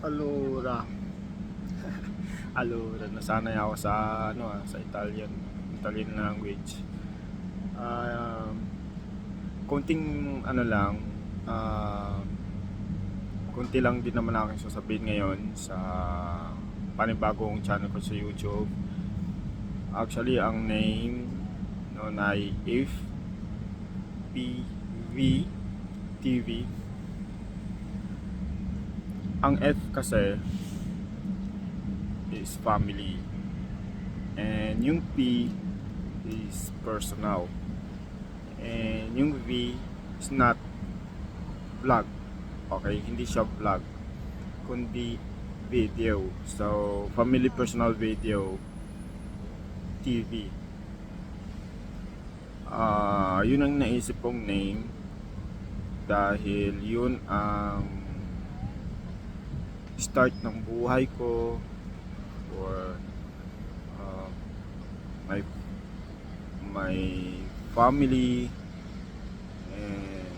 Allora, allora nasanay ako sa sa Italian language. Ah, konting lang, ah, konti lang din naman aking sasabihin ngayon sa panibagong channel ko sa YouTube. Actually, ang name noon ay FPV TV. Ang F kasi is family, and yung P is personal, and yung V is not vlog. Okay, hindi siya vlog kundi video. So family personal video TV. Yun ang naisip kong name dahil yun ang start ng buhay ko, or my my family, and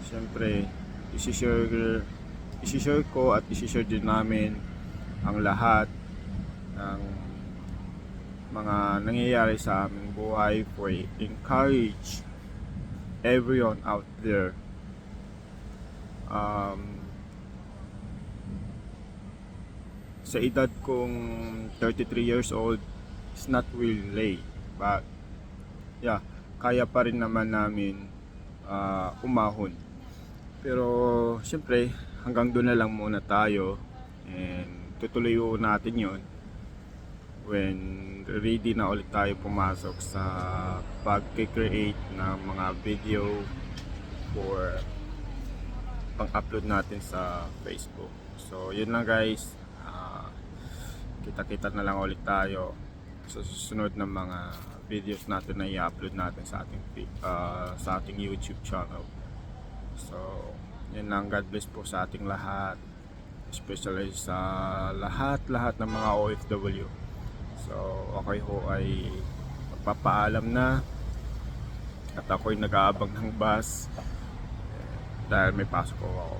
syempre isishare ko at isishare din namin ang lahat ng mga nangyayari sa aming buhay for encourage everyone out there. Sa edad kong 33 years old, it's not really late, but yeah, kaya pa rin naman namin umahon. Pero syempre hanggang doon na lang muna tayo, and tutuloy natin yon when ready na ulit tayo pumasok sa pag-create ng mga video for pang-upload natin sa Facebook. So yun lang guys, kita-kita na lang ulit tayo sa susunod ng mga videos natin na i-upload natin sa ating YouTube channel. So yun lang, God bless po sa ating lahat, especially sa lahat ng mga OFW. So ako ho ay magpapaalam na, at ako'y nag-aabang ng bus dahil may pasok ko ako.